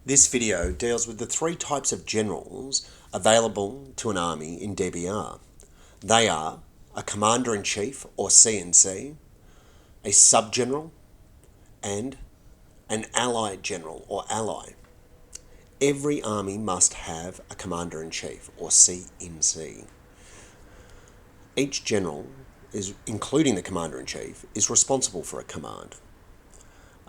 This video deals with the three types of generals available to an army in DBR. They are a Commander-in-Chief or CNC, a Sub-General, and an Allied General or Ally. Every army must have a Commander-in-Chief or CMC. Each general, including the Commander-in-Chief, is responsible for a command.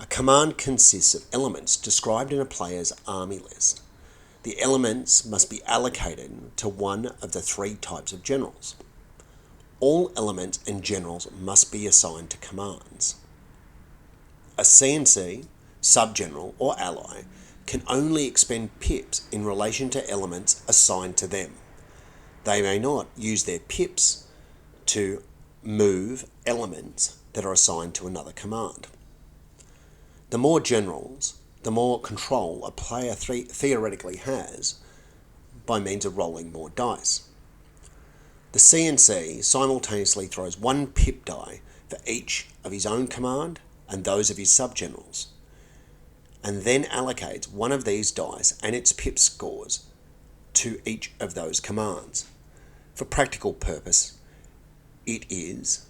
A command consists of elements described in a player's army list. The elements must be allocated to one of the three types of generals. All elements and generals must be assigned to commands. A CNC, Sub-General, or Ally can only expend PIPs in relation to elements assigned to them. They may not use their PIPs to move elements that are assigned to another command. The more generals, the more control a player theoretically has by means of rolling more dice. The CNC simultaneously throws one PIP die for each of his own command and those of his sub-generals, and then allocates one of these dice and its PIP scores to each of those commands. For practical purpose, it is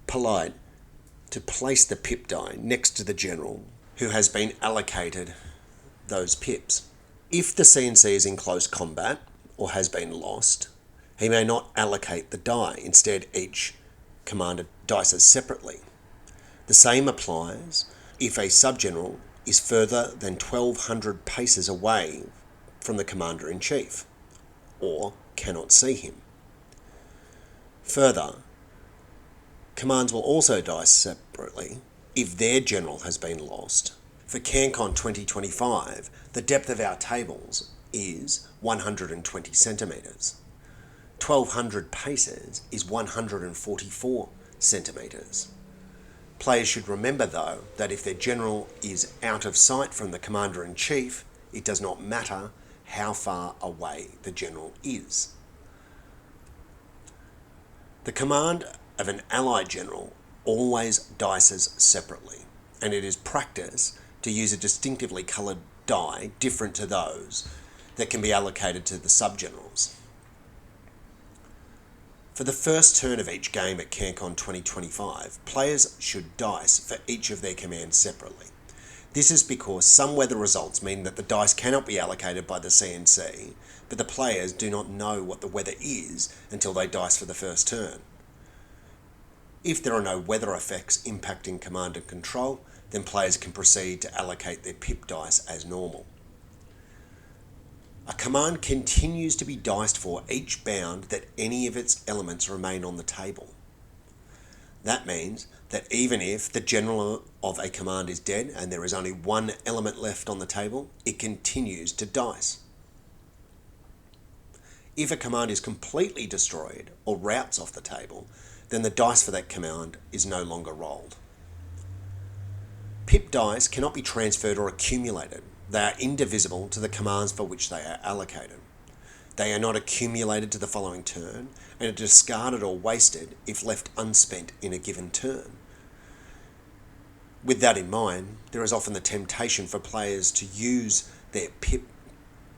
polite to place the PIP die next to the general who has been allocated those PIPs. If the CNC is in close combat or has been lost, he may not allocate the die. Instead, each commander dices separately. The same applies if a sub-general is further than 1,200 paces away from the Commander-in-Chief or cannot see him. Further, commands will also dice separately if their general has been lost. For CanCon 2025, the depth of our tables is 120 centimetres. 1,200 paces is 144 centimetres. Players should remember, though, that if their general is out of sight from the Commander-in-Chief, it does not matter how far away the general is. The command of an Allied general always dices separately, and it is practice to use a distinctively coloured die different to those that can be allocated to the sub-generals. For the first turn of each game at CanCon 2025, players should dice for each of their commands separately. This is because some weather results mean that the dice cannot be allocated by the CNC, but the players do not know what the weather is until they dice for the first turn. If there are no weather effects impacting command and control, then players can proceed to allocate their PIP dice as normal. A command continues to be diced for each bound that any of its elements remain on the table. That means that even if the general of a command is dead and there is only one element left on the table, it continues to dice. If a command is completely destroyed or routes off the table, then the dice for that command is no longer rolled. PIP dice cannot be transferred or accumulated. They are indivisible to the commands for which they are allocated. They are not accumulated to the following turn and are discarded or wasted if left unspent in a given turn. With that in mind, there is often the temptation for players to use their PIP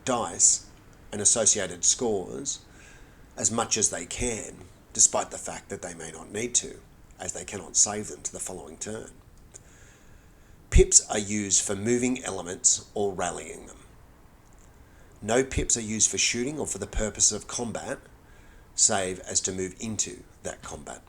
dice and associated scores as much as they can, despite the fact that they may not need to, as they cannot save them to the following turn. PIPs are used for moving elements or rallying them. No PIPs are used for shooting or for the purpose of combat, save as to move into that combat.